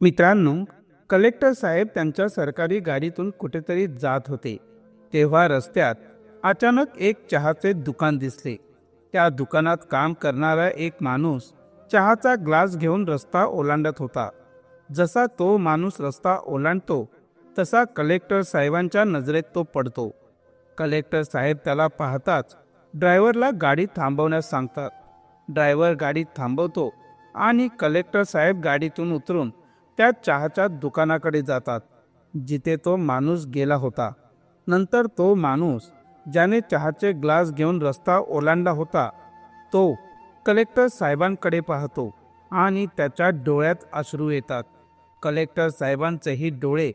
मित्रांनो, कलेक्टर साहेब त्यांच्या सरकारी गाडीतून कुठेतरी जात होते. तेव्हा रस्त्यात अचानक एक चहाचे दुकान दिसले. त्या दुकानात काम करणारा एक माणूस चहाचा ग्लास घेऊन रस्ता ओलांडत होता. जसा तो माणूस रस्ता ओलांडतो तसा कलेक्टर साहेबांच्या नजरेत तो पडतो. कलेक्टर साहेब त्याला पाहताच ड्रायव्हरला गाडी थांबवण्यास सांगतात. ड्रायव्हर गाडी थांबवतो आणि कलेक्टर साहेब गाडीतून उतरून त्या चहाच्या दुकानाकडे जातात जिथे तो माणूस गेला होता. नंतर तो माणूस ज्याने चहाचे ग्लास घेऊन रस्ता ओलांडला होता तो कलेक्टर साहेबांकडे पाहतो आणि त्याच्या डोळ्यात अश्रू येतात. कलेक्टर साहेबांचेही डोळे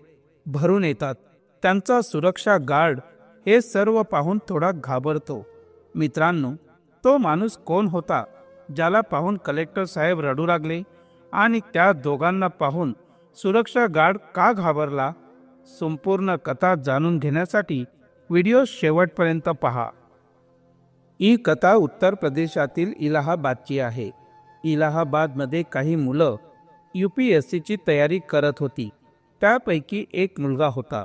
भरून येतात. त्यांचा सुरक्षा गार्ड हे सर्व पाहून थोडा घाबरतो. मित्रांनो, तो माणूस कोण होता ज्याला पाहून कलेक्टर साहेब रडू लागले आणि त्या दोघांना पाहून सुरक्षा गार्ड का घाबरला? संपूर्ण कथा जाणून घेण्यासाठी व्हिडिओ शेवटपर्यंत पहा. ही कथा उत्तर प्रदेशातील इलाहाबादची आहे. इलाहाबादमध्ये काही मुलं UPSCची तयारी करत होती. त्यापैकी एक मुलगा होता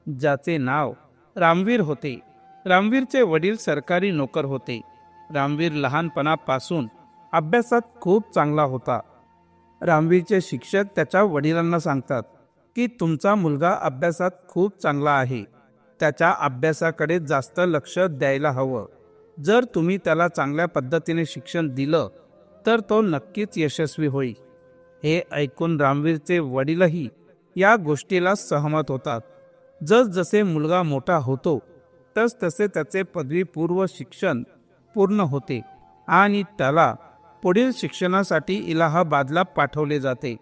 ज्याचे नाव रामवीर होते. रामवीरचे वडील सरकारी नोकर होते. रामवीर लहानपणापासून अभ्यासात खूप चांगला होता. रामवीरचे शिक्षक त्याच्या वडिलांना सांगतात की तुमचा मुलगा अभ्यासात खूप चांगला आहे. त्याच्या अभ्यासाकडे जास्त लक्ष द्यायला हवं. जर तुम्ही त्याला चांगल्या पद्धतीने शिक्षण दिलं तर तो नक्कीच यशस्वी होईल. हे ऐकून रामवीरचे वडीलही या गोष्टीला सहमत होतात. जसजसे मुलगा मोठा होतो तसतसे त्याचे पदवीपूर्व शिक्षण पूर्ण होते आणि त्याला पुढील शिक्षणासाठी इलाहाबादला पाठवले जाते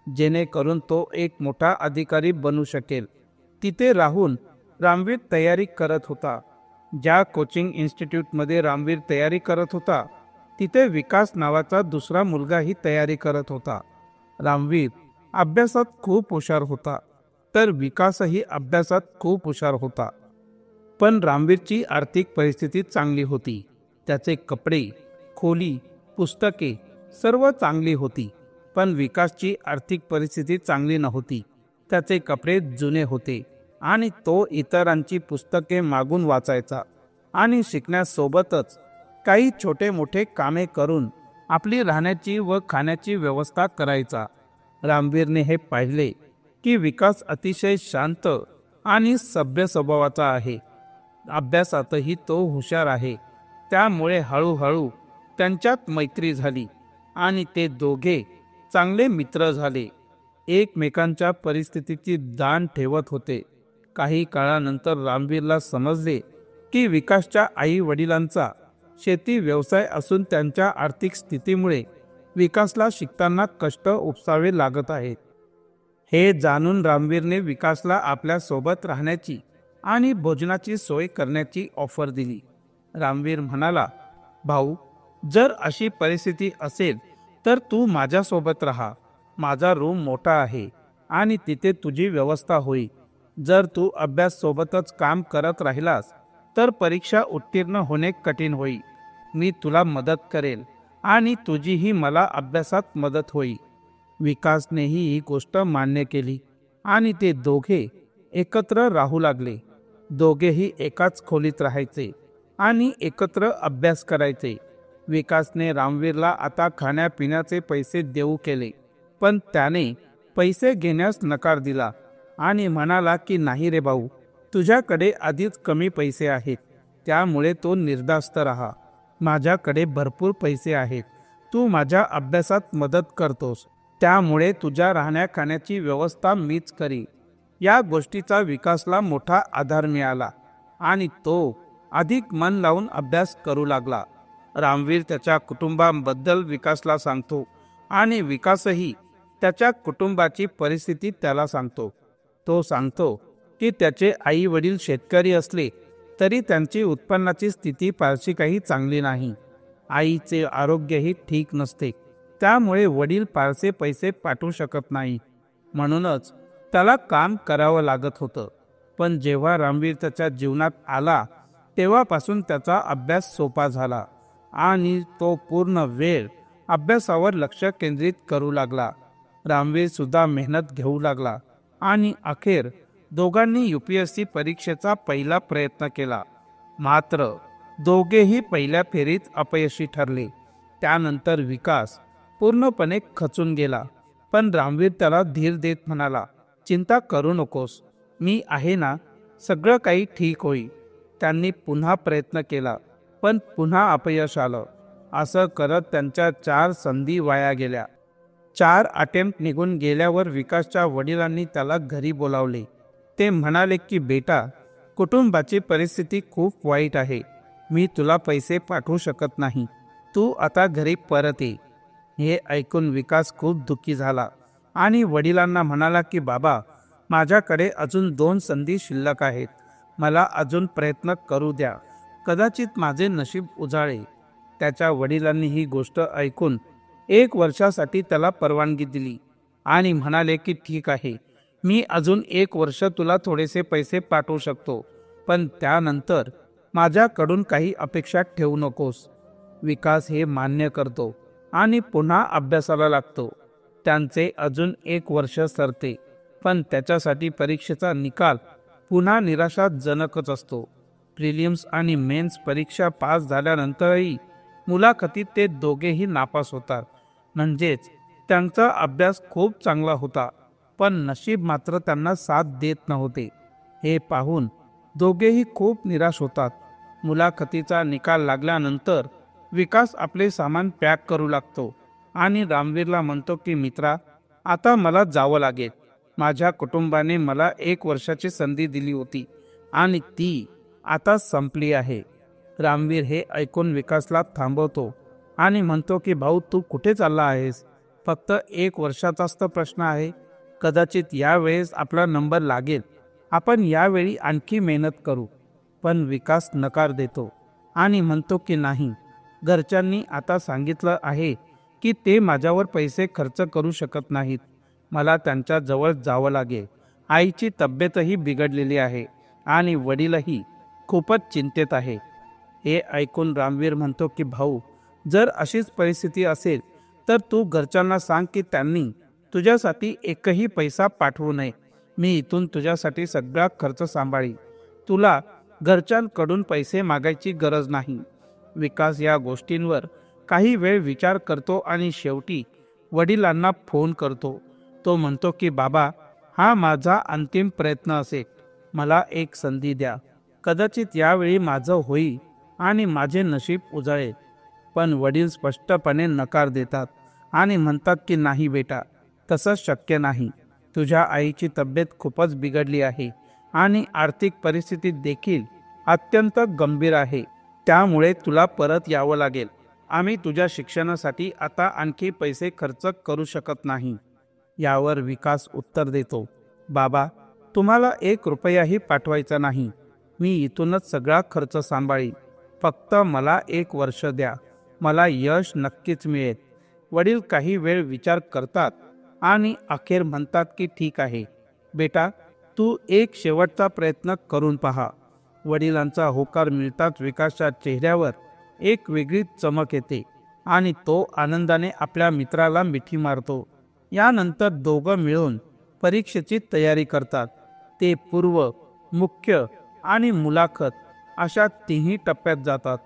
जेणेकरून तो एक मोठा अधिकारी बनू शकेल. तिथे राहून रामवीर तयारी करत होता. ज्या कोचिंग इन्स्टिट्यूटमध्ये रामवीर तयारी करत होता तिथे विकास नावाचा दुसरा मुलगाही तयारी करत होता. रामवीर अभ्यासात खूप हुशार होता तर विकासही अभ्यासात खूप हुशार होता. पण रामवीरची आर्थिक परिस्थिती चांगली होती. त्याचे कपडे, खोली, पुस्तके सर्व चांगली होती. पण विकासची आर्थिक परिस्थिती चांगली नव्हती. त्याचे कपडे जुने होते आणि तो इतरांची पुस्तके मागून वाचायचा आणि शिकण्यासोबतच काही छोटे मोठे कामे करून आपली राहण्याची व खाण्याची व्यवस्था करायचा. रामवीरने हे पाहिले की विकास अतिशय शांत आणि सभ्य स्वभावाचा आहे. अभ्यासातही तो हुशार आहे. त्यामुळे हळूहळू त्यांच्यात मैत्री झाली आणि ते दोघे चांगले मित्र झाले. एकमेकांच्या परिस्थितीची जाण ठेवत होते. काही काळानंतर रामवीरला समजले की विकासच्या आई वडिलांचा शेती व्यवसाय असून त्यांच्या आर्थिक स्थितीमुळे विकासला शिकताना कष्ट उपसावे लागत आहेत. हे जाणून रामवीरने विकासला आपल्या सोबत राहण्याची आणि भोजनाची सोय करण्याची ऑफर दिली. रामवीर म्हणाला, भाऊ, जर अशी परिस्थिती असेल तर तू माझ्यासोबत राहा. माझा रूम मोठा आहे आणि तिथे तुझी व्यवस्था होईल. जर तू अभ्यास सोबतच काम करत राहिलास तर परीक्षा उत्तीर्ण होणे कठीण होईल. मी तुला मदत करेल आणि तुझीही मला अभ्यासात मदत होईल. विकासनेही ही गोष्ट मान्य केली आणि ते दोघे एकत्र राहू लागले. दोघेही एकाच खोलीत राहायचे आणि एकत्र अभ्यास करायचे. विकासने रामवीरला आता खाण्यापिण्याचे पैसे देऊ केले, पण त्याने पैसे घेण्यास नकार दिला आणि म्हणाला की नाही रे भाऊ, तुझ्याकडे आधीच कमी पैसे आहेत, त्यामुळे तो निर्धास्त राहा. माझ्याकडे भरपूर पैसे आहेत. तू माझ्या अभ्यासात मदत करतोस, त्यामुळे तुझ्या राहण्या खाण्याची व्यवस्था मीच करी. या गोष्टीचा विकासला मोठा आधार मिळाला आणि तो अधिक मन लावून अभ्यास करू लागला. रामवीर त्याच्या कुटुंबाबद्दल विकासला सांगतो आणि विकासही त्याच्या कुटुंबाची परिस्थिती त्याला सांगतो. तो सांगतो की त्याचे आई वडील शेतकरी असले तरी त्यांची उत्पन्नाची स्थिती फारशी काही चांगली नाही. आईचे आरोग्यही ठीक नसते, त्यामुळे वडील फारसे पैसे पाठवू शकत नाही. म्हणूनच त्याला काम करावं लागत होतं. पण जेव्हा रामवीर त्याच्या जीवनात आला तेव्हापासून त्याचा अभ्यास सोपा झाला आणि तो पूर्ण वेळ अभ्यासावर लक्ष केंद्रित करू लागला. रामवीर सुद्धा मेहनत घेऊ लागला आणि अखेर दोघांनी UPSC परीक्षेचा पहिला प्रयत्न केला. मात्र दोघेही पहिल्या फेरीत अपयशी ठरले. त्यानंतर विकास पूर्णपणे खचून गेला. पण रामवीर त्याला धीर देत म्हणाला, चिंता करू नकोस, मी आहे ना, सगळं काही ठीक होईल. त्यांनी पुन्हा प्रयत्न केला, पण पुन्हा अपयश आलं. असं करत त्यांच्या 4 संधी वाया गेल्या. 4 अटेम्प्ट निघून गेल्यावर विकासच्या वडिलांनी त्याला घरी बोलावले. ते म्हणाले की बेटा, कुटुंबाची परिस्थिती खूप वाईट आहे, मी तुला पैसे पाठवू शकत नाही, तू आता घरी परत ये. हे ऐकून विकास खूप दुःखी झाला आणि वडिलांना म्हणाला की बाबा, माझ्याकडे अजून 2 संधी शिल्लक आहेत, मला अजून प्रयत्न करू द्या, कदाचित माझे नशीब उजाळे. त्याच्या वडिलांनी ही गोष्ट ऐकून 1 वर्षासाठी त्याला परवानगी दिली आणि म्हणाले की ठीक आहे, मी अजून 1 वर्ष तुला थोडेसे पैसे पाठवू शकतो, पण त्यानंतर माझ्याकडून काही अपेक्षा ठेवू नकोस. विकास हे मान्य करतो आणि पुन्हा अभ्यासाला लागतो. त्यांचे अजून 1 वर्ष सरते, पण त्याच्यासाठी परीक्षेचा निकाल पुन्हा निराशाजनकच असतो. प्रिलिम्स आणि मेन्स परीक्षा पास झाल्यानंतरही मुलाखतीत ते दोघेही नापास होतात. म्हणजेच त्यांचा अभ्यास खूप चांगला होता, पण नशीब मात्र त्यांना साथ देत नव्हते. हे पाहून दोघेही खूप निराश होतात. मुलाखतीचा निकाल लागल्यानंतर विकास आपले सामान पॅक करू लागतो आणि रामवीरला म्हणतो की मित्रा, आता मला जावं लागेल. माझ्या कुटुंबाने मला 1 वर्षाची संधी दिली होती आणि ती आता संपली आहे. रामवीर हे ऐकून विकासला थांबवतो आणि म्हणतो की भाऊ, तू कुठे चालला आहेस? फक्त 1 वर्षाचाच तर प्रश्न आहे, कदाचित यावेळेस आपला नंबर लागेल, आपण यावेळी आणखी मेहनत करू. पण विकास नकार देतो आणि म्हणतो की नाही, घरच्यांनी आता सांगितलं आहे की ते माझ्यावर पैसे खर्च करू शकत नाहीत, मला त्यांच्या जवळ जावं लागेल. आईची तब्येतही बिघडलेली आहे आणि वडीलही खूपच चिंतेत आहे. हे ऐकून रामवीर म्हणतो की भाऊ, जर अशीच परिस्थिती असेल तर तू घरच्यांना सांग की त्यांनी तुझ्यासाठी एकही पैसा पाठवू नये, मी इथून तुझ्यासाठी सगळा खर्च सांभाळी, तुला घरच्यांकडून पैसे मागायची गरज नाही. विकास या गोष्टींवर काही वेळ विचार करतो आणि शेवटी वडिलांना फोन करतो. तो म्हणतो की बाबा, हा माझा अंतिम प्रयत्न असेल, मला एक संधी द्या, कदाचित यावेळी माझं होईल आणि माझे नशीब उजळेल. पण वडील स्पष्टपणे नकार देतात आणि म्हणतात की नाही बेटा, तसं शक्य नाही, तुझ्या आईची तब्येत खूपच बिघडली आहे आणि आर्थिक परिस्थिती देखील अत्यंत गंभीर आहे, त्यामुळे तुला परत यावं लागेल. आम्ही तुझ्या शिक्षणासाठी आता आणखी पैसे खर्च करू शकत नाही. यावर विकास उत्तर देतो, बाबा, तुम्हाला 1 रुपयाही पाठवायचा नाही, मी इथूनच सगळा खर्च सांभाळी, फक्त मला 1 वर्ष द्या, मला यश नक्कीच मिळेल. वडील काही वेळ विचार करतात आणि अखेर म्हणतात की ठीक आहे बेटा, तू एक शेवटचा प्रयत्न करून पहा. वडिलांचा होकार मिळताच विकासच्या चेहऱ्यावर एक वेगळी चमक येते आणि तो आनंदाने आपल्या मित्राला मिठी मारतो. यानंतर दोघं मिळून परीक्षेची तयारी करतात. ते पूर्व, मुख्य आणि मुलाखत अशा 3ही टप्प्यात जातात,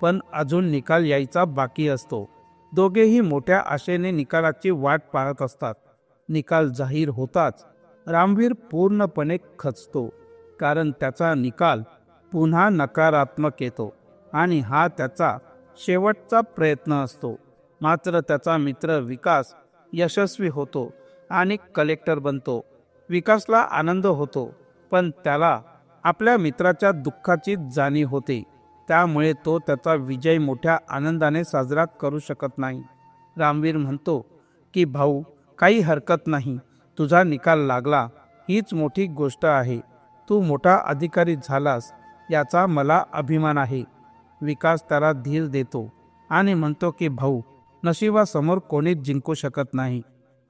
पण अजून निकाल यायचा बाकी असतो. दोघेही मोठ्या आशेने निकालाची वाट पाहत असतात. निकाल जाहीर होताच रामवीर पूर्णपणे खचतो, कारण त्याचा निकाल पुन्हा नकारात्मक येतो आणि हा त्याचा शेवटचा प्रयत्न असतो. मात्र त्याचा मित्र विकास यशस्वी होतो आणि कलेक्टर बनतो. विकासला आनंद होतो, पण त्याला आपल्या मित्राच्या दुःखाची जाणीव होते, त्यामुळे तो त्याचा विजय मोठ्या आनंदाने साजरा करू शकत नाही. रामवीर म्हणतो की भाऊ, काही हरकत नाही, तुझा निकाल लागला हीच मोठी गोष्ट आहे, तू मोठा अधिकारी झालास याचा मला अभिमान आहे. विकास त्याला धीर देतो आणि म्हणतो की भाऊ, नशिबासमोर कोणीच जिंकू शकत नाही,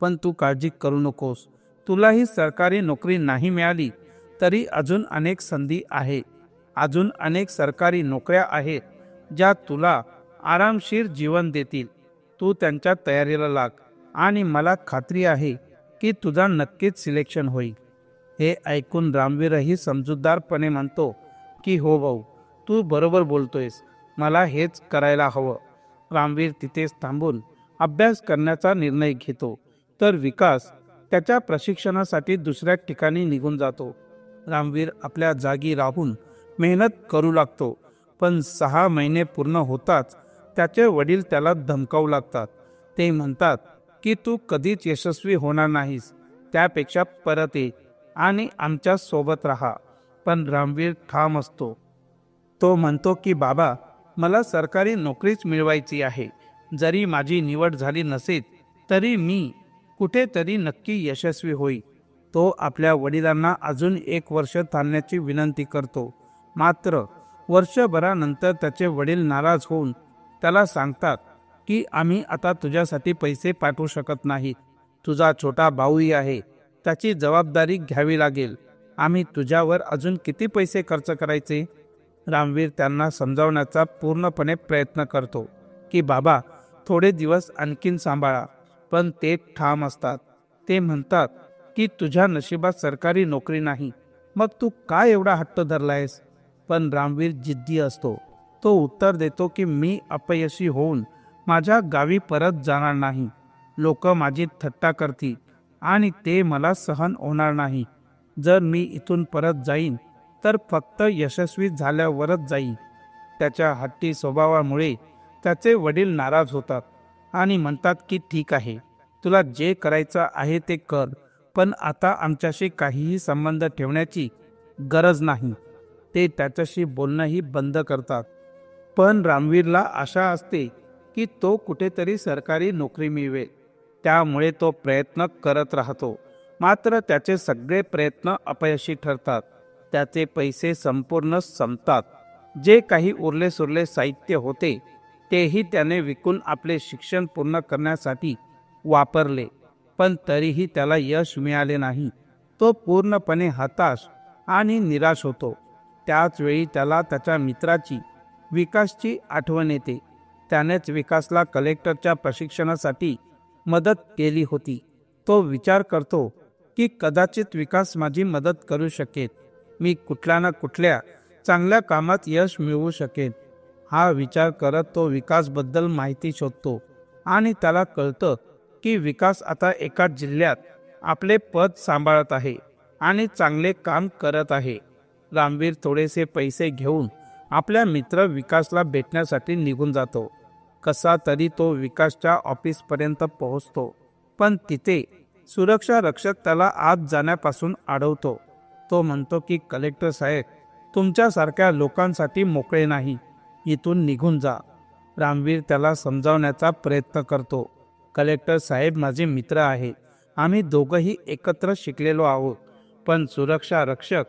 पण तू काळजी करू नकोस, तुला ही सरकारी नोकरी नाही मिळाली तरी अजून अनेक संधी आहे, अजून अनेक सरकारी नोकऱ्या आहेत ज्या तुला आरामशीर जीवन देतील. तू त्यांच्या तयारीला लाग आणि मला खात्री आहे की तुझा नक्कीच सिलेक्शन होईल. हे ऐकून रामवीरही समजूतदारपणे म्हणतो की हो भाऊ, तू बरोबर बोलतोयस, मला हेच करायला हवं. रामवीर तिथेच थांबून अभ्यास करण्याचा निर्णय घेतो, तर विकास त्याच्या प्रशिक्षणासाठी दुसऱ्या ठिकाणी निघून जातो. रामवीर आपल्या जागी राहून मेहनत करू लागतो, पण 6 महिने पूर्ण होताच त्याचे वडील त्याला धमकावू लागतात. ते म्हणतात की तू कधीच यशस्वी होणार नाहीस, त्यापेक्षा परत ये आणि आमच्या सोबत राहा. पण रामवीर ठाम असतो. तो म्हणतो की बाबा, मला सरकारी नोकरीच मिळवायची आहे. जरी माझी निवड झाली नसेल तरी मी कुठेतरी नक्की यशस्वी होईल. तो आपल्या वडिलांना अजून 1 वर्ष थांबण्याची विनंती करतो. मात्र वर्षभरानंतर त्याचे वडील नाराज होऊन त्याला सांगतात की आम्ही आता तुझ्यासाठी पैसे पाठवू शकत नाही. तुझा छोटा भाऊही आहे, त्याची जबाबदारी घ्यावी लागेल. आम्ही तुझ्यावर अजून किती पैसे खर्च करायचे? रामवीर त्यांना समजावण्याचा पूर्णपणे प्रयत्न करतो की बाबा, थोडे दिवस आणखीन सांभाळा. पण ते ठाम असतात. ते म्हणतात की तुझ्या नशिबात सरकारी नोकरी नाही, मग तू काय एवढा हट्ट धरलायस? पण रामवीर जिद्दी असतो. तो उत्तर देतो की मी अपयशी होऊन माझ्या गावी परत जाणार नाही. लोक माझी थट्टा करतील आणि ते मला सहन होणार नाही. जर मी इथून परत जाईन तर फक्त यशस्वी झाल्यावरच जाईन. त्याच्या हट्टी स्वभावामुळे त्याचे वडील नाराज होतात आणि म्हणतात की ठीक आहे, तुला जे करायचं आहे ते कर, पण आता आमच्याशी काहीही संबंध ठेवण्याची गरज नाही. ते त्याच्याशी बोलणंही बंद करतात. पण रामवीरला आशा असते की तो कुठेतरी सरकारी नोकरी मिळवेल, त्यामुळे तो प्रयत्न करत राहतो. मात्र त्याचे सगळे प्रयत्न अपयशी ठरतात. त्याचे पैसे संपूर्ण संपतात. जे काही उरले सुरले साहित्य होते तेही त्याने विकून आपले शिक्षण पूर्ण करण्यासाठी वापरले, पण तरीही त्याला यश मिळाले नाही. तो पूर्णपणे हताश आणि निराश होतो. त्याच वेळी त्याला त्याच्या मित्राची विकासची आठवण येते. त्यानेच विकासला कलेक्टरच्या प्रशिक्षणासाठी मदत केली होती. तो विचार करतो की कदाचित विकास माझी मदत करू शकेल. मी कुठल्या ना कुठल्या चांगल्या कामात यश मिळवू शकेन. हा विचार करत तो विकासबद्दल माहिती शोधतो आणि त्याला कळतं की विकास आता एका जिल्ह्यात आपले पद सांभाळत आहे आणि चांगले काम करत आहे. रामवीर थोडेसे पैसे घेऊन आपल्या मित्र विकासला भेटण्यासाठी निघून जातो. कसा तरी तो विकासच्या ऑफिसपर्यंत पोहोचतो, पण तिथे सुरक्षा रक्षक त्याला आत जाण्यापासून अडवतो. तो म्हणतो की कलेक्टर साहेब, तुमच्यासारख्या लोकांसाठी मोकळे नाही, इथून निघून जा. रामवीर त्याला समजावण्याचा प्रयत्न करतो. कलेक्टर साहेब माझे मित्र आहेत, आम्ही दोघंही एकत्र शिकलेलो आहोत. पण सुरक्षा रक्षक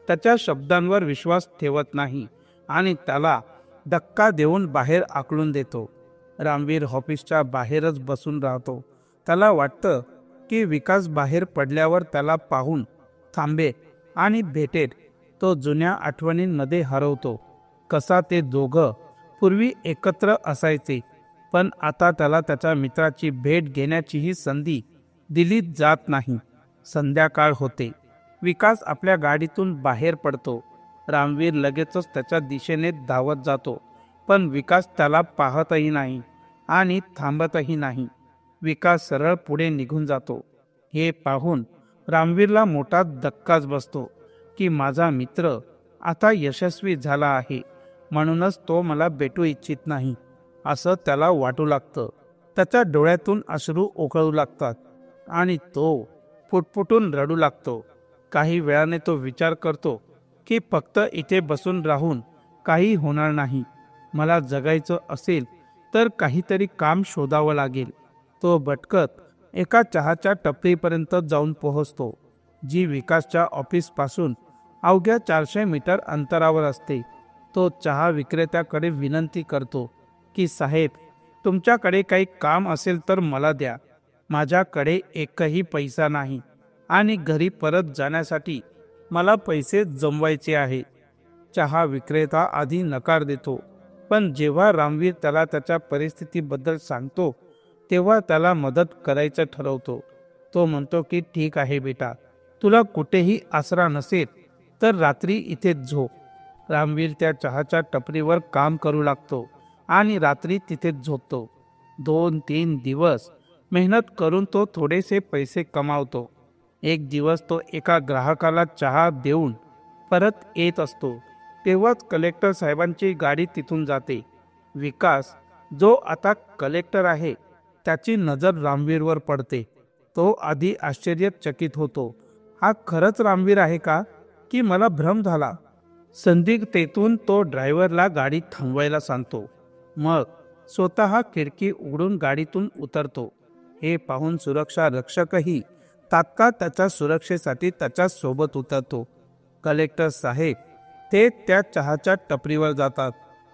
त्याच्या शब्दांवर विश्वास ठेवत नाही आणि त्याला धक्का देऊन बाहेर आकलून देतो. रामवीर ऑफिसच्या बाहेरच बसून राहतो. त्याला वाटतं की विकास बाहेर पडल्यावर त्याला पाहून थांबे आणि भेटेल. तो जुन्या आठवणींमध्ये हरवतो. कसा ते दोघं पूर्वी एकत्र असायचे, पण आता त्याला त्याच्या मित्राची भेट घेण्याचीही संधी दिली जात नाही. संध्याकाळ होते. विकास आपल्या गाडीतून बाहेर पडतो. रामवीर लगेचच त्याच्या दिशेने धावत जातो, पण विकास त्याला पाहतही नाही आणि थांबतही नाही. विकास सरळ पुढे निघून जातो. हे पाहून रामवीरला मोठा धक्काच बसतो की माझा मित्र आता यशस्वी झाला आहे, म्हणूनच तो मला भेटू इच्छित नाही, असं त्याला वाटू लागतं. त्याच्या डोळ्यातून अश्रू ओघळू लागतात आणि तो फुटफुटून रडू लागतो. काही वेळाने तो विचार करतो की फक्त इथे बसून राहून काही होणार नाही. मला जगायचं असेल तर काहीतरी काम शोधावं लागेल. तो भटकत एका चहाच्या टपरीपर्यंत जाऊन पोहोचतो, जी विकासच्या ऑफिसपासून अवघ्या 400 मीटर अंतरावर असते. तो चहा विक्रेत्याकडे विनंती करतो की साहेब, तुमच्याकडे काही काम असेल तर मला द्या. माझ्याकडे एकही पैसा नाही आणि घरी परत जाण्यासाठी मला पैसे जमवायचे आहे. चहा विक्रेता आधी नकार देतो, पण जेव्हा रामवीर त्याला त्याच्या परिस्थितीबद्दल सांगतो तेव्हा त्याला मदत करायचं ठरवतो. तो म्हणतो की ठीक आहे बेटा, तुला कुठेही आसरा नसेल तर रात्री इथेच झोप. रामवीर त्या चहाच्या टपरीवर काम करू लागतो आणि रात्री तिथेच झोपतो. 2-3 दिवस मेहनत करून तो थोडेसे पैसे कमावतो. एक दिवस तो एका ग्राहकाला चहा देऊन परत येत असतो, तेव्हाच कलेक्टर साहेबांची गाडी तिथून जाते. विकास, जो आता कलेक्टर आहे, त्याची नजर रामवीरवर पडते. तो आधी आश्चर्यचकित होतो. हा खरंच रामवीर आहे का, की मला भ्रम झाला? संदिग्धतेतून तो ड्रायव्हरला गाडी थांबवायला सांगतो. मग स्वतः खिडकी उघडून गाडीतून उतरतो. हे पाहून सुरक्षा रक्षकही तात्काळ त्याच्या सुरक्षेसाठी त्याच्या सोबत उतरतो. कलेक्टर साहेब ते त्या चहाच्या टपरीवर जातात,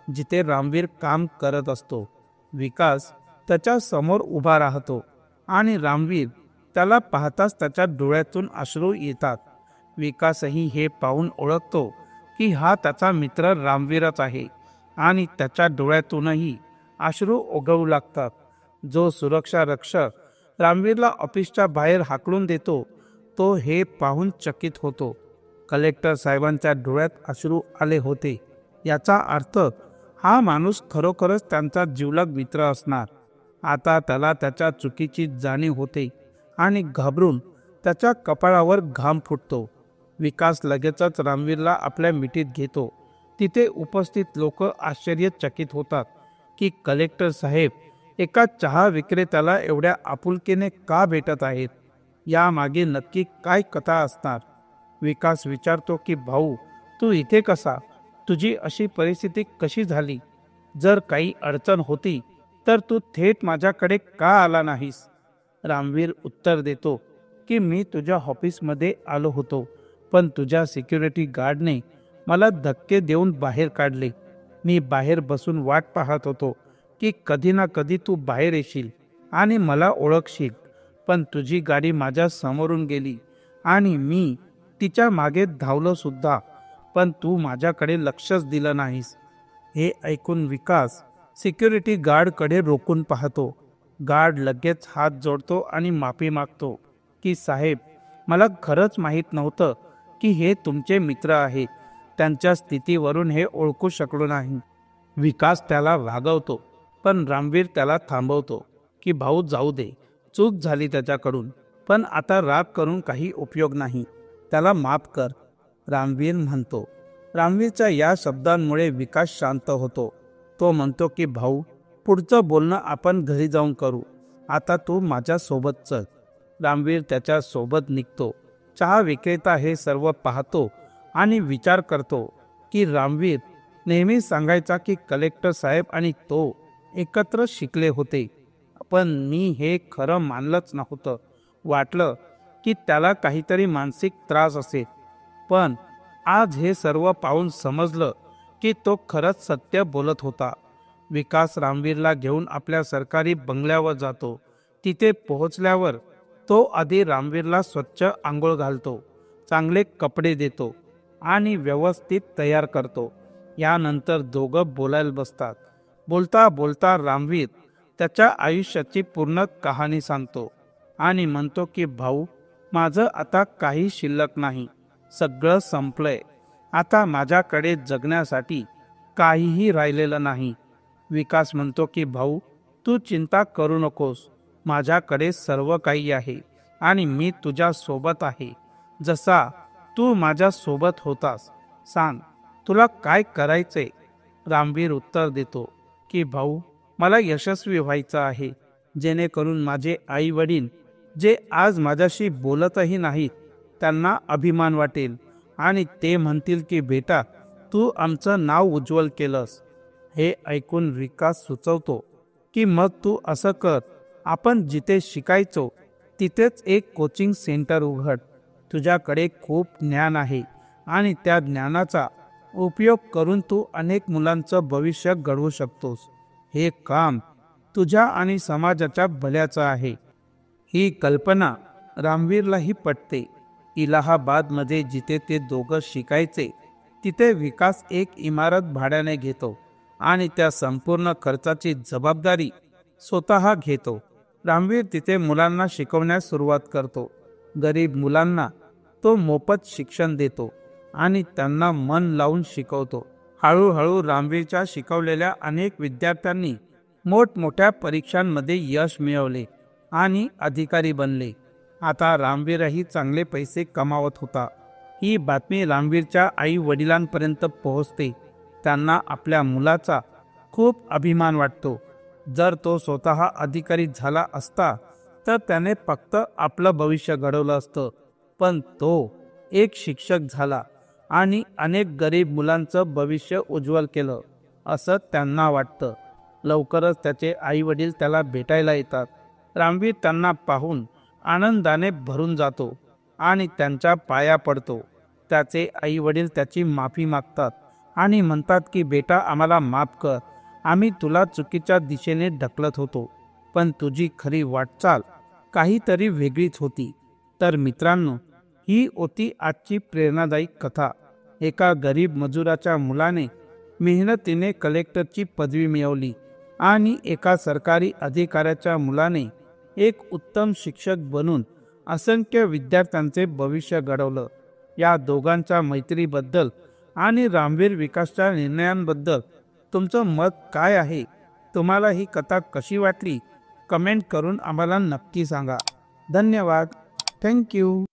जिथे रामवीर काम करत असतो. विकास त्याच्या समोर उभा राहतो आणि रामवीर त्याला पाहताच त्याच्या डोळ्यातून अश्रू येतात. विकासही हे पाहून ओळखतो की हा त्याचा मित्र रामवीरच आहे आणि त्याच्या डोळ्यातूनही अश्रू ओघळू लागतात. जो सुरक्षा रक्षक रामवीरला ऑफिसच्या बाहेर हाकलून देतो, तो हे पाहून चकित होतो. कलेक्टर साहेबांच्या डोळ्यात अश्रू आले होते. याचा अर्थ हा माणूस खरोखरच त्यांचा जिवलग मित्र असणार. आता त्याला त्याच्या चुकीची जाणीव होते आणि घाबरून त्याच्या कपाळावर घाम फुटतो. विकास लगेचच रामवीरला आपल्या मिठीत घेतो. तिथे उपस्थित लोक आश्चर्यचकित होतात की कलेक्टर साहेब एका चहा विक्रेत्याला एवढ्या आपुलकीने का भेटत आहेत. यामागे नक्की काय कथा असणार? विकास विचारतो की भाऊ, तू इथे कसा? तुझी अशी परिस्थिती कशी झाली? जर काही अडचण होती तर तू थेट माझ्याकडे का आला नाहीस? रामवीर उत्तर देतो की मी तुझ्या ऑफिसमध्ये आलो होतो, पण तुझ्या सिक्युरिटी गार्डने मला धक्के देऊन बाहेर काढले. मी बाहेर बसून वाट पाहत होतो की कधी ना कधी तू बाहेर येशील आणि मला ओळखशील, पण तुझी गाडी माझ्या समोरून गेली आणि मी तिच्या मागे धावलो सुद्धा, पण तू माझ्याकडे लक्षच दिलं नाहीस. हे ऐकून विकास सिक्युरिटी गार्डकडे रोखून पाहतो. गार्ड लगेच हात जोडतो आणि माफी मागतो की साहेब, मला खरंच माहीत नव्हतं की हे तुमचे मित्र आहेत. त्यांच्या स्थितीवरून हे ओळखू शकलो नाही. विकास त्याला रागवतो, पण रामवीर त्याला थांबवतो की भाऊ जाऊ दे, चूक झाली त्याच्याकडून, पण आता राग करून काही उपयोग नाही, त्याला माफ कर. रामवीर म्हणतो. रामवीरच्या या शब्दांमुळे विकास शांत होतो. तो म्हणतो की भाऊ, पुढचं बोलणं आपण घरी जाऊन करू, आता तू माझ्या सोबत चल. रामवीर त्याच्या सोबत निघतो. चहा विक्रेता हे सर्व पाहतो आणि विचार करतो की रामवीर नेहमी सांगायचा की कलेक्टर साहेब आणि तो एकत्र शिकले होते, पण मी हे खरं मानलंच नव्हतं. वाटलं की त्याला काहीतरी मानसिक त्रास असेल, पण आज हे सर्व पाहून समजलं की तो खरंच सत्य बोलत होता. विकास रामवीरला घेऊन आपल्या सरकारी बंगल्यावर जातो. तिथे पोहोचल्यावर तो आधी रामवीरला स्वच्छ आंघोळ घालतो, चांगले कपडे देतो आणि व्यवस्थित तयार करतो. यानंतर दोघं बोलायला बसतात. बोलता बोलता रामवीर त्याच्या आयुष्याची पूर्ण कहाणी सांगतो आणि म्हणतो की भाऊ, माझं आता काही शिल्लक नाही, सगळं संपलंय. आता माझ्याकडे जगण्यासाठी काहीही राहिलेलं नाही. विकास म्हणतो की भाऊ, तू चिंता करू नकोस, माझ्याकडे सर्व काही आहे आणि मी तुझ्या सोबत आहे, जसा तू माझ्या सोबत होतास. सांग, तुला काय करायचंय? रामवीर उत्तर देतो की भाऊ, मला यशस्वी व्हायचं आहे, जेणेकरून माझे आई वडील जे आज माझ्याशी बोलतही नाहीत त्यांना अभिमान वाटेल आणि ते म्हणतील की बेटा, तू आमचं नाव उज्ज्वल केलंस. हे ऐकून विकास सुचवतो की मग तू असं कर, आपण जिथे शिकायचो तिथेच एक कोचिंग सेंटर उघड. तुझ्याकडे खूप ज्ञान आहे आणि त्या ज्ञानाचा उपयोग करून तू अनेक मुलांचं भविष्य घडवू शकतोस. हे काम तुझ्या आणि समाजाच्या भल्याचं आहे. ही कल्पना रामवीरलाही पटते. इलाहाबादमध्ये जिथे ते दोघं शिकायचे तिथे विकास एक इमारत भाड्याने घेतो आणि त्या संपूर्ण खर्चाची जबाबदारी स्वतः घेतो. रामवीर तिथे मुलांना शिकवण्यास सुरुवात करतो. गरीब मुलांना तो मोफत शिक्षण देतो आणि त्यांना मन लावून शिकवतो. हळूहळू रामवीरच्या शिकवलेल्या अनेक विद्यार्थ्यांनी मोठमोठ्या परीक्षांमध्ये यश मिळवले आणि अधिकारी बनले. आता रामवीरही चांगले पैसे कमावत होता. ही बातमी रामवीरच्या आई वडिलांपर्यंत पोहोचते. त्यांना आपल्या मुलाचा खूप अभिमान वाटतो. जर तो स्वतः अधिकारी झाला असता तर त्याने फक्त आपलं भविष्य घडवलं असतं, पण तो एक शिक्षक झाला आणि अनेक गरीब मुलांचं भविष्य उज्ज्वल केलं असं त्यांना वाटतं. लवकरच त्याचे आई वडील त्याला भेटायला येतात. रामवीर त्यांना पाहून आनंदाने भरून जातो आणि त्यांच्या पाया पडतो. त्याचे आई वडील त्याची माफी मागतात आणि म्हणतात की बेटा, आम्हाला माफ कर. आम्ही तुला चुकीच्या दिशेने ढकलत होतो, पण तुझी खरी वाटचाल काहीतरी वेगळीच होती. तर मित्रांनो, ही होती आजची प्रेरणादायी कथा. एका गरीब मजुराच्या मुलाने मेहनतीने कलेक्टरची पदवी मिळवली आणि एका सरकारी अधिकाऱ्याच्या मुलाने एक उत्तम शिक्षक बनून असंख्य विद्यार्थ्यांचे भविष्य घडवलं. या दोघांच्या मैत्रीबद्दल आणि रामवीर विकासच्या निर्णयांबद्दल तुमचं मत काय आहे? तुम्हाला ही कथा कशी वाटली? कमेंट करून आम्हाला नक्की सांगा. धन्यवाद. थँक्यू.